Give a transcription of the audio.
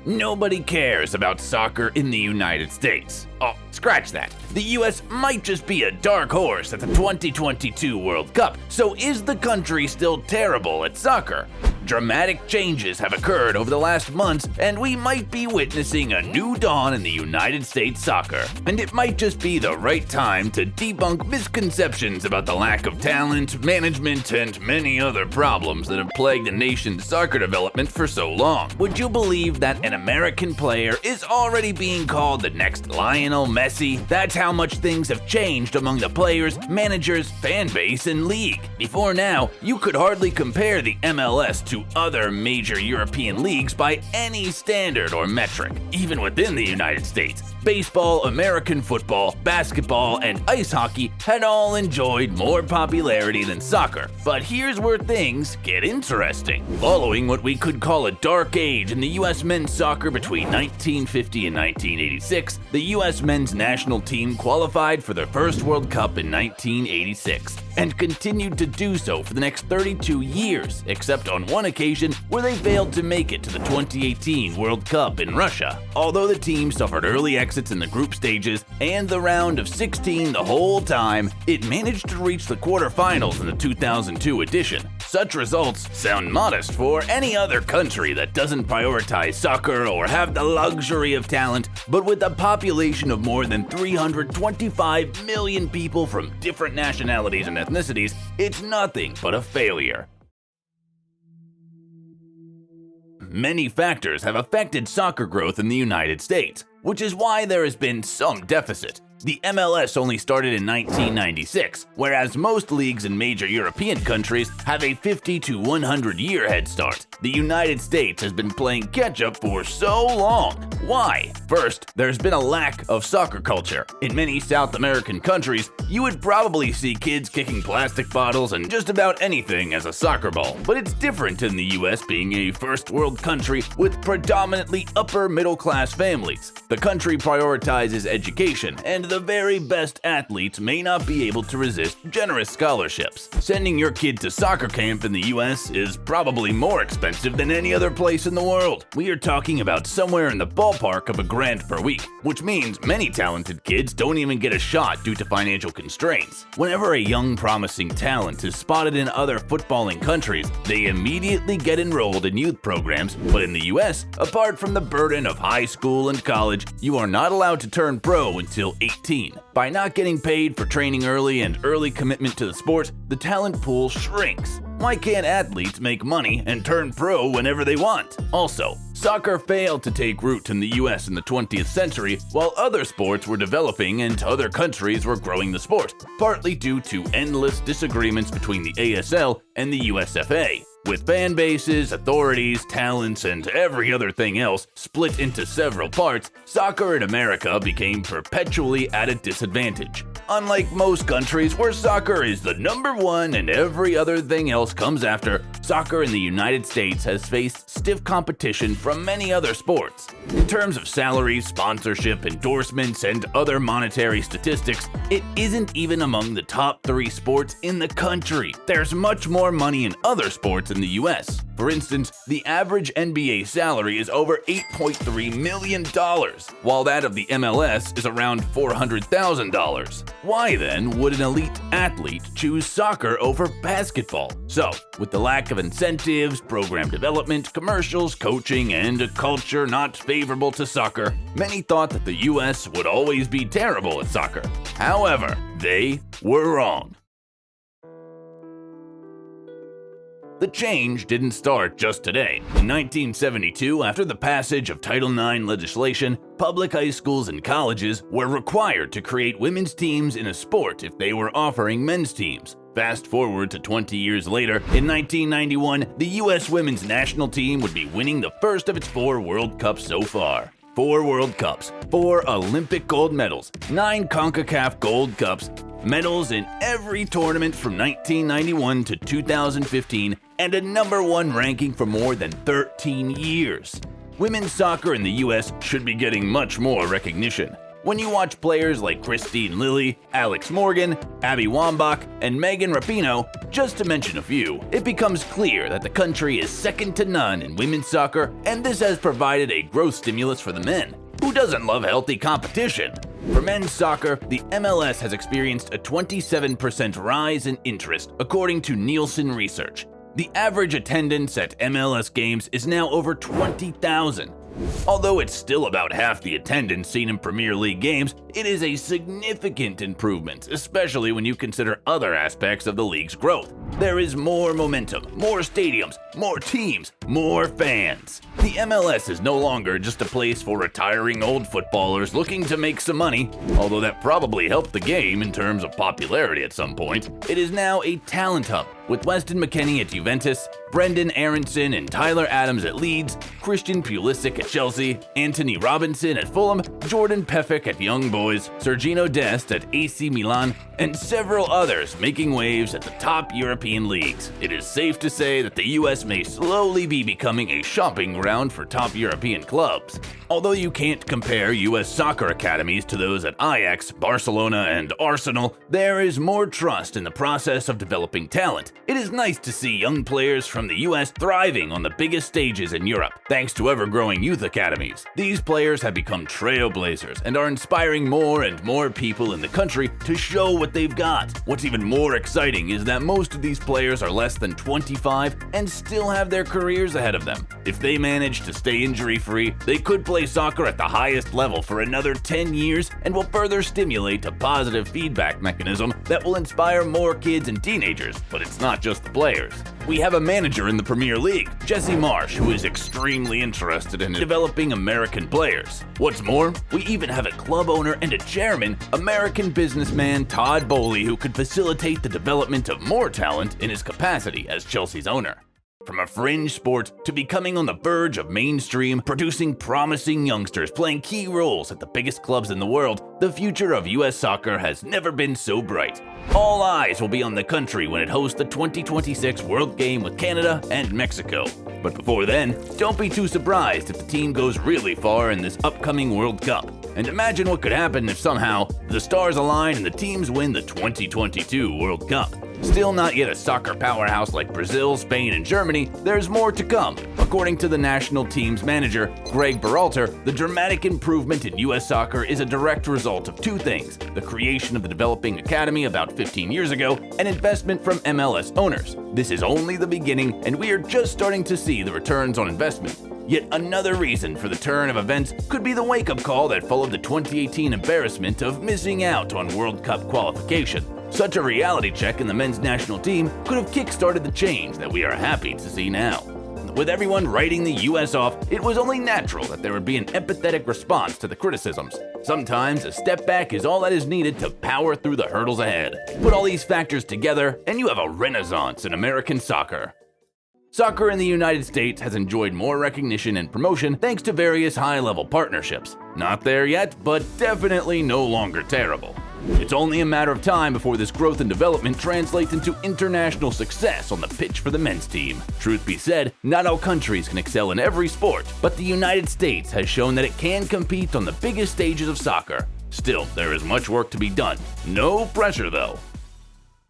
Nobody cares about soccer in the United States. Oh, scratch that. The US might just be a dark horse at the 2022 World Cup, so is the country still terrible at soccer? Dramatic changes have occurred over the last months, and we might be witnessing a new dawn in the United States soccer. And it might just be the right time to debunk misconceptions about the lack of talent, management, and many other problems that have plagued the nation's soccer development for so long. Would you believe that an American player is already being called the next Lionel Messi? That's how much things have changed among the players, managers, fan base, and league. Before now, you could hardly compare the MLS to other major European leagues by any standard or metric. Even within the United States, baseball, American football, basketball, and ice hockey had all enjoyed more popularity than soccer. But here's where things get interesting. Following what we could call a dark age in the US men's soccer between 1950 and 1986, the US men's national team qualified for their first World Cup in 1986 and continued to do so for the next 32 years, except on one occasion where they failed to make it to the 2018 World Cup in Russia. Although the team suffered early exits in the group stages and the round of 16 the whole time, it managed to reach the quarterfinals in the 2002 edition. Such results sound modest for any other country that doesn't prioritize soccer or have the luxury of talent, but with a population of more than 325 million people from different nationalities and ethnicities, it's nothing but a failure. Many factors have affected soccer growth in the United States, which is why there has been some deficit. The MLS only started in 1996, whereas most leagues in major European countries have a 50 to 100 year head start. The United States has been playing catch-up for so long. Why? First, there's been a lack of soccer culture. In many South American countries, you would probably see kids kicking plastic bottles and just about anything as a soccer ball. But it's different in the US, being a first world country with predominantly upper middle class families. The country prioritizes education, and the very best athletes may not be able to resist generous scholarships. Sending your kid to soccer camp in the US is probably more expensive than any other place in the world. We are talking about somewhere in the ballpark of $1,000 per week, which means many talented kids don't even get a shot due to financial constraints. Whenever a young promising talent is spotted in other footballing countries, they immediately get enrolled in youth programs, but in the US, apart from the burden of high school and college, you are not allowed to turn pro until 18. By not getting paid for training early and early commitment to the sport, the talent pool shrinks. Why can't athletes make money and turn pro whenever they want? Also, soccer failed to take root in the US in the 20th century, while other sports were developing and other countries were growing the sport, partly due to endless disagreements between the ASL and the USFA. With fan bases, authorities, talents, and every other thing else split into several parts, soccer in America became perpetually at a disadvantage. Unlike most countries where soccer is the number one and every other thing else comes after, soccer in the United States has faced stiff competition from many other sports. In terms of salaries, sponsorship, endorsements, and other monetary statistics, it isn't even among the top 3 sports in the country. There's much more money in other sports in the US. For instance, the average NBA salary is over $8.3 million, while that of the MLS is around $400,000. Why then would an elite athlete choose soccer over basketball? So, with the lack of incentives, program development, commercials, coaching, and a culture not favorable to soccer, many thought that the US would always be terrible at soccer. However, they were wrong. The change didn't start just today. In 1972, after the passage of Title IX legislation, public high schools and colleges were required to create women's teams in a sport if they were offering men's teams. Fast forward to 20 years later, in 1991, the US women's national team would be winning the first of its 4 World Cups so far. 4 World Cups, 4 Olympic gold medals, 9 CONCACAF Gold Cups, medals in every tournament from 1991 to 2015, and a #1 ranking for more than 13 years. Women's soccer in the US should be getting much more recognition. When you watch players like Christine Lilly, Alex Morgan, Abby Wambach, and Megan Rapinoe, just to mention a few, it becomes clear that the country is second to none in women's soccer, and this has provided a growth stimulus for the men. Who doesn't love healthy competition? For men's soccer, the MLS has experienced a 27% rise in interest, according to Nielsen research. The average attendance at MLS games is now over 20,000. Although it's still about half the attendance seen in Premier League games, it is a significant improvement, especially when you consider other aspects of the league's growth. There is more momentum, more stadiums, more teams, more fans. The MLS is no longer just a place for retiring old footballers looking to make some money, although that probably helped the game in terms of popularity at some point. It is now a talent hub, with Weston McKennie at Juventus, Brenden, Aaronson, and Tyler Adams at Leeds, Christian Pulisic at Chelsea, Anthony Robinson at Fulham, Jordan Pefic at Young Boys, Sergino Dest at AC Milan, and several others making waves at the top European leagues. It is safe to say that the US may slowly be becoming a shopping ground for top European clubs. Although you can't compare US soccer academies to those at Ajax, Barcelona, and Arsenal, there is more trust in the process of developing talent. It is nice to see young players from the US thriving on the biggest stages in Europe, thanks to ever-growing youth academies. These players have become trailblazers and are inspiring more and more people in the country to show what they've got. What's even more exciting is that most of these players are less than 25 and still have their careers ahead of them. If they manage to stay injury-free, they could play soccer at the highest level for another 10 years and will further stimulate a positive feedback mechanism that will inspire more kids and teenagers. But it's not just the players. We have a manager in the Premier League, Jesse Marsh, who is extremely interested in developing American players. What's more, we even have a club owner and a chairman, American businessman Todd Bowley, who could facilitate the development of more talent in his capacity as Chelsea's owner. From a fringe sport to becoming on the verge of mainstream, producing promising youngsters playing key roles at the biggest clubs in the world, the future of US soccer has never been so bright. All eyes will be on the country when it hosts the 2026 World Game with Canada and Mexico. But before then, don't be too surprised if the team goes really far in this upcoming World Cup. And imagine what could happen if somehow the stars align and the teams win the 2022 World Cup. Still not yet a soccer powerhouse like Brazil, Spain, and Germany, there's more to come. According to the national team's manager, Gregg, the dramatic improvement in US soccer is a direct result of two things: the creation of the developing academy about 15 years ago, and investment from MLS owners. This is only the beginning, and we are just starting to see the returns on investment. Yet another reason for the turn of events could be the wake-up call that followed the 2018 embarrassment of missing out on World Cup qualification. Such a reality check in the men's national team could have kick-started the change that we are happy to see now. With everyone writing the US off, it was only natural that there would be an empathetic response to the criticisms. Sometimes a step back is all that is needed to power through the hurdles ahead. Put all these factors together, and you have a renaissance in American soccer. Soccer in the United States has enjoyed more recognition and promotion thanks to various high-level partnerships. Not there yet, but definitely no longer terrible. It's only a matter of time before this growth and development translates into international success on the pitch for the men's team. Truth be said, not all countries can excel in every sport, but the United States has shown that it can compete on the biggest stages of soccer. Still, there is much work to be done. No pressure though.